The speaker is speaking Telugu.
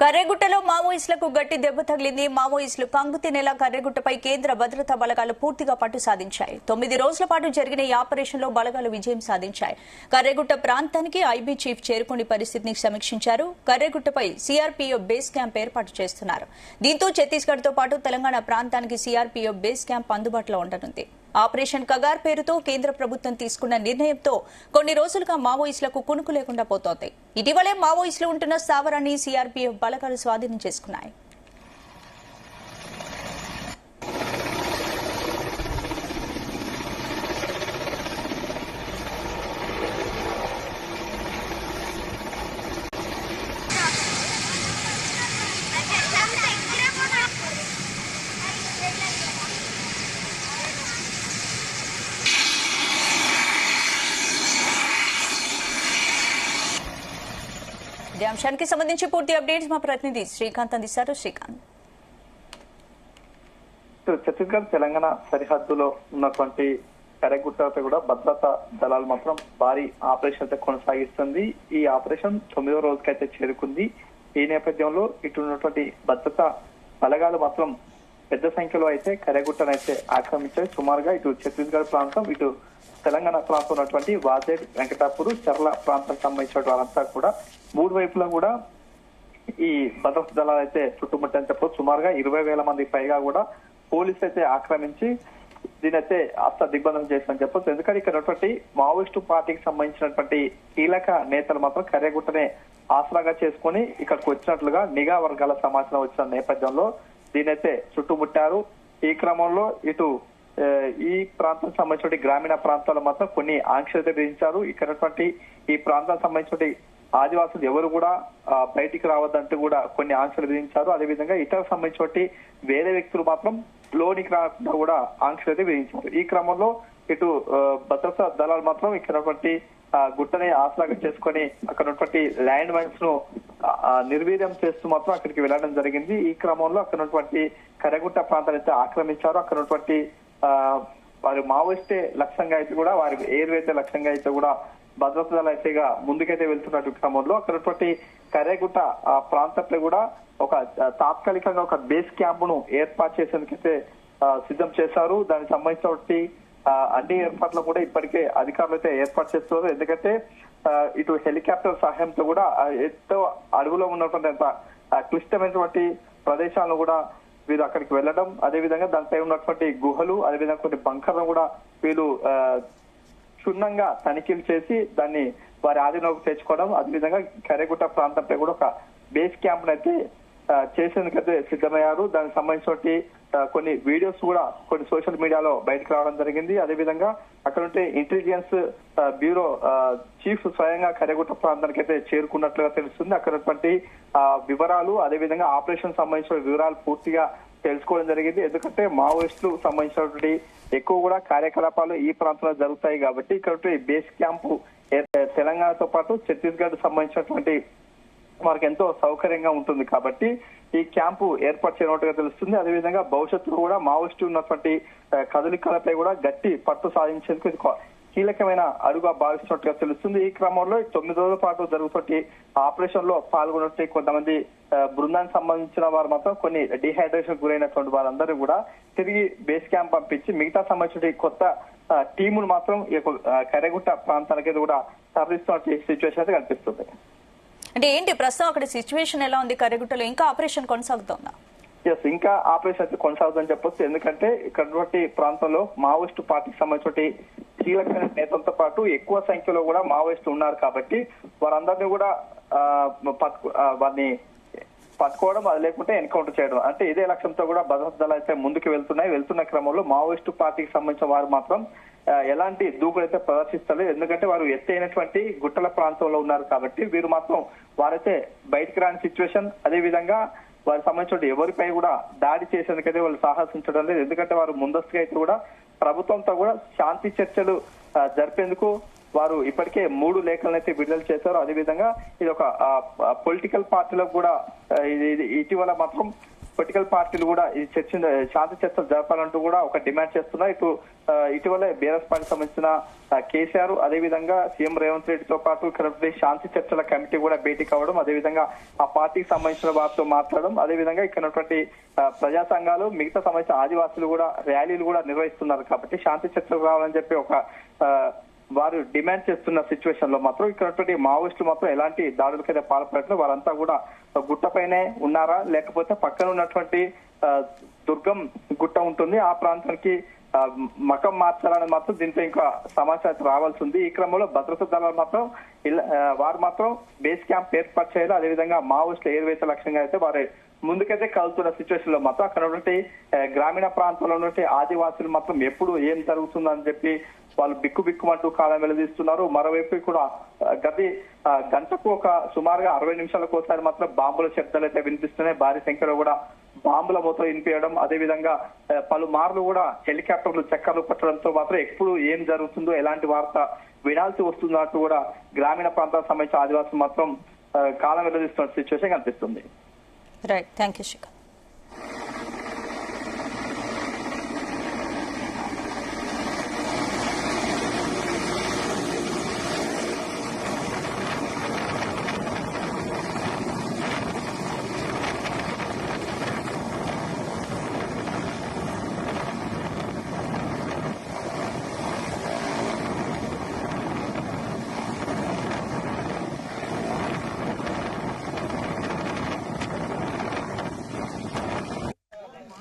కర్రెగుట్టలో మావోయిస్టులకు గట్టి దెబ్బ తగిలింది. మావోయిస్టులు కంగుతినేలా కర్రెగుట్టపై కేంద్ర భద్రతా బలగాలు పూర్తిగా పట్టు సాధించాయి. 9 రోజుల పాటు జరిగిన ఈ ఆపరేషన్లో బలగాలు విజయం సాధించాయి. కర్రెగుట్ట ప్రాంతానికి ఐబీ చీఫ్ చేరుకుని పరిస్థితిని సమీక్షించారు. కర్రెగుట్టపై సీఆర్పీఎఫ్ బేస్ క్యాంప్ ఏర్పాటు చేస్తున్నారు. దీంతో ఛత్తీస్గఢ్ తో పాటు తెలంగాణ ప్రాంతానికి సీఆర్పీఎఫ్ బేస్ క్యాంప్ అందుబాటులో ఉండనుంది. ఆపరేషన్ కగార్ పేరుతో కేంద్ర ప్రభుత్వం తీసుకున్న నిర్ణయంతో కొన్ని రోజులుగా మావోయిస్టులకు కునుకు లేకుండా పోతోంది. ఇటీవలే మావోయిస్టులు ఉంటున్న స్థావరాన్ని సీఆర్పీఎఫ్ బలగాలు స్వాధీనం చేసుకున్నాయి. ఇదే అంశానికి సంబంధించి పూర్తి అప్డేట్స్ మా ప్రతినిధి శ్రీకాంత్ అందిస్తారు. శ్రీకాంత్, ఛత్తీస్గఢ్ తెలంగాణ సరిహద్దులో ఉన్నటువంటి కర్రెగుట్టపై కూడా భద్రతా దళాలు మాత్రం భారీ ఆపరేషన్ అయితే కొనసాగిస్తుంది. ఈ ఆపరేషన్ 9వ రోజుకైతే చేరుకుంది. ఈ నేపథ్యంలో ఇటు ఉన్నటువంటి భద్రతా బలగాలు మాత్రం పెద్ద సంఖ్యలో అయితే కర్రెగుట్టనైతే ఆక్రమించాయి. సుమారుగా ఇటు ఛత్తీస్గఢ్ ప్రాంతం, ఇటు తెలంగాణ ప్రాంతం ఉన్నటువంటి వాజేడ్, వెంకటాపూర్, చర్ల ప్రాంతానికి సంబంధించిన వారంతా కూడా మూడు వైపులా కూడా ఈ భద్రతా దళాలు అయితే చుట్టుముట్టని చెప్పవచ్చు. సుమారుగా 20,000 మంది పైగా కూడా పోలీసులు అయితే ఆక్రమించి దీనైతే అస్త దిగ్బంధనం చేస్తామని చెప్పొచ్చు. ఎందుకంటే ఇక్కడ ఉన్నటువంటి మావోయిస్టు పార్టీకి సంబంధించినటువంటి కీలక నేతలు మాత్రం కర్రెగుట్టనే ఆసరాగా చేసుకుని ఇక్కడికి వచ్చినట్లుగా నిఘా వర్గాల సమాచారం వచ్చిన నేపథ్యంలో దీనైతే చుట్టుముట్టారు. ఈ క్రమంలో ఇటు ఈ ప్రాంతానికి సంబంధించిన గ్రామీణ ప్రాంతాల్లో మాత్రం కొన్ని ఆంక్షలు విధించారు. ఇక్కడ ఈ ప్రాంతానికి సంబంధించిన ఆదివాసులు ఎవరు కూడా బయటికి రావద్దంటూ కూడా కొన్ని ఆంక్షలు విధించారు. అదేవిధంగా ఇతర సంబంధించిన వేరే వ్యక్తులు మాత్రం లోనికి రాకుండా కూడా ఆంక్షలు అయితే విధించారు. ఈ క్రమంలో ఇటు భద్రతా దళాలు మాత్రం ఇక్కడ గుట్టని ఆసరాగా చేసుకొని అక్కడ ఉన్నటువంటి ల్యాండ్ మైన్స్ ను నిర్వీర్యం చేస్తూ మాత్రం అక్కడికి వెళ్లడం జరిగింది. ఈ క్రమంలో అక్కడ ఉన్నటువంటి కర్రెగుట్ట ప్రాంతాన్ని అయితే ఆక్రమించారు. అక్కడ ఉన్నటువంటి వారి మావోయిస్టే లక్ష్యంగా అయితే కూడా, వారి ఏరువైతే లక్ష్యంగా అయితే కూడా భద్రతా దళాలు అయితే ముందుకైతే వెళ్తున్నట్టు క్రమంలో అక్కడ కర్రెగుట్ట ప్రాంతంలో కూడా ఒక తాత్కాలికంగా ఒక బేస్ క్యాంప్ ను ఏర్పాటు చేసేందుకైతే సిద్ధం చేశారు. దానికి సంబంధించినటువంటి అన్ని ఏర్పాట్లు కూడా ఇప్పటికే అధికారులు అయితే ఏర్పాటు చేస్తున్నారు. ఎందుకంటే ఇటు హెలికాప్టర్ సహాయంతో కూడా ఎంతో అడవిలో ఉన్నటువంటి క్లిష్టమైనటువంటి ప్రదేశాలను కూడా వీరు అక్కడికి వెళ్లడం, అదేవిధంగా దానిపై ఉన్నటువంటి గుహలు, అదేవిధంగా కొన్ని బంకర్లను కూడా వీళ్ళు క్షుణ్ణంగా తనిఖీలు చేసి దాన్ని వారి ఆధీనంలోకి తెచ్చుకోవడం, అదేవిధంగా కర్రెగుట్ట ప్రాంతంపై కూడా ఒక బేస్ క్యాంప్ అయితే చేసేందుకైతే సిద్ధమయ్యారు. దానికి సంబంధించిన కొన్ని వీడియోస్ కూడా కొన్ని సోషల్ మీడియాలో బయటకు రావడం జరిగింది. అదేవిధంగా అక్కడ ఉంటే ఇంటెలిజెన్స్ బ్యూరో చీఫ్ స్వయంగా కర్రెగుట్ట ప్రాంతానికి అయితే చేరుకున్నట్లుగా తెలుస్తుంది. అక్కడ వివరాలు, అదేవిధంగా ఆపరేషన్ సంబంధించిన వివరాలు పూర్తిగా తెలుసుకోవడం జరిగింది. ఎందుకంటే మావోయిస్టులు సంబంధించినటువంటి ఎక్కువ కూడా కార్యకలాపాలు ఈ ప్రాంతంలో జరుగుతాయి కాబట్టి ఇక్కడ బేస్ క్యాంపు తెలంగాణతో పాటు ఛత్తీస్గఢ్ సంబంధించినటువంటి వారికి ఎంతో సౌకర్యంగా ఉంటుంది కాబట్టి ఈ క్యాంపు ఏర్పాటు చేయనట్టుగా తెలుస్తుంది. అదేవిధంగా భవిష్యత్తులో కూడా మావోయిస్టు ఉన్నటువంటి కదలికలపై కూడా గట్టి పట్టు సాధించేందుకు ఇది కీలకమైన అడుగుగా భావిస్తున్నట్టుగా తెలుస్తుంది. ఈ క్రమంలో 9 రోజుల పాటు జరుగుతున్న ఆపరేషన్ లో పాల్గొన్నట్టు కొంతమంది బృందానికి సంబంధించిన వారు మాత్రం కొన్ని డిహైడ్రేషన్ గురైనటువంటి వారందరూ కూడా తిరిగి బేస్ క్యాంప్ పంపించి మిగతా సంబంధించిన కొత్త టీములు మాత్రం ఈ కర్రెగుట్ట ప్రాంతానికి కూడా తరలిస్తున్న సిచ్యువేషన్ అయితే కనిపిస్తుంది. అంటే ఏంటి ప్రస్తుతం అక్కడ సిచ్యువేషన్ ఎలా ఉంది? కర్రెగుట్టలో ఇంకా ఆపరేషన్ కొనసాగుతుందా? ఎస్, ఇంకా ఆపరేషన్ అయితే కొనసాగుతుందని చెప్పొచ్చు. ఎందుకంటే ఇక్కడ ప్రాంతంలో మావోయిస్టు పార్టీకి సంబంధించిన కీలకమైన నేతలతో పాటు ఎక్కువ సంఖ్యలో కూడా మావోయిస్టులు ఉన్నారు కాబట్టి వారందరినీ కూడా వారిని పట్టుకోవడం, అది లేకుంటే ఎన్కౌంటర్ చేయడం, అంటే ఇదే లక్ష్యంతో కూడా భద్రతా దళాలు అయితే ముందుకు వెళ్తున్న క్రమంలో మావోయిస్టు పార్టీకి సంబంధించిన వారు మాత్రం ఎలాంటి దూకుడైతే ప్రదర్శిస్తలేదు. ఎందుకంటే వారు ఎత్తైనటువంటి గుట్టల ప్రాంతంలో ఉన్నారు కాబట్టి వీరు మాత్రం వారైతే బయటకు రాని సిచ్యువేషన్, అదేవిధంగా వారికి సంబంధించిన ఎవరిపై కూడా దాడి చేసేందుకైతే వాళ్ళు సాహసించడం లేదు. ఎందుకంటే వారు ముందస్తుగా అయితే కూడా ప్రభుత్వంతో కూడా శాంతి చర్చలు జరిపేందుకు వారు ఇప్పటికే 3 లేఖలను అయితే విడుదల చేశారు. అదేవిధంగా ఇది ఒక పొలిటికల్ పార్టీలకు కూడా ఇటీవల మాత్రం పొలిటికల్ పార్టీలు కూడా ఈ శాంతి చర్చలు జరపాలంటూ కూడా ఒక డిమాండ్ చేస్తున్నారు. ఇటీవలే బీఆర్ఎస్ పార్టీ సంబంధించిన కేసీఆర్ అదేవిధంగా సీఎం రేవంత్ రెడ్డితో పాటు ఇక్కడ శాంతి చర్చల కమిటీ కూడా భేటీ కావడం, అదేవిధంగా ఆ పార్టీకి సంబంధించిన వారితో మాట్లాడడం, అదేవిధంగా ఇక్కడ ఉన్నటువంటి ప్రజా సంఘాలు మిగతా సంబంధించిన ఆదివాసులు కూడా ర్యాలీలు కూడా నిర్వహిస్తున్నారు. కాబట్టి శాంతి చర్చలు రావాలని చెప్పి ఒక వారు డిమాండ్ చేస్తున్న సిచ్యువేషన్ లో మాత్రం ఇక్కడ మావోయిస్టులు మాత్రం ఎలాంటి దాడులకైతే పాల్పడట్లేదు. వారంతా కూడా గుట్టపైనే ఉన్నారా, లేకపోతే పక్కన ఉన్నటువంటి దుర్గం గుట్ట ఉంటుంది ఆ ప్రాంతానికి మకం మార్చాలని మాత్రం దీంతో ఇంకా సమాచారం రావాల్సి ఉంది. ఈ క్రమంలో భద్రతా దళాలు మాత్రం వారు మాత్రం బేస్ క్యాంప్ ఏర్పాటు చేయాలి. అదేవిధంగా మావోయిస్టులు ఏదైతే లక్ష్యంగా అయితే వారు ముందుకైతే కలుతున్న సిచ్యువేషన్ లో మాత్రం అక్కడ ఉన్నటువంటి గ్రామీణ ప్రాంతాల్లో ఉన్నటువంటి ఆదివాసులు మాత్రం ఎప్పుడు ఏం జరుగుతుందని చెప్పి వాళ్ళు బిక్కుమంటూ కాలం వెళ్లదీస్తున్నారు. మరోవైపు కూడా గంటకు ఒక సుమారుగా 60 నిమిషాలకు ఒకసారి మాత్రం బాంబుల శబ్దాలు అయితే వినిపిస్తున్నాయి. భారీ సంఖ్యలో కూడా బాంబుల మూతలు వినిపించడం, అదేవిధంగా పలుమార్లు కూడా హెలికాప్టర్లు చక్కర్లు పట్టడంతో మాత్రం ఎప్పుడు ఏం జరుగుతుందో ఎలాంటి వార్త వినాల్సి వస్తున్నట్టు కూడా గ్రామీణ ప్రాంతాలకు సంబంధించిన ఆదివాసులు మాత్రం కాలం వెళ్లదీస్తున్న సిచ్యువేషన్ కనిపిస్తుంది. Right, thank you Shikhar.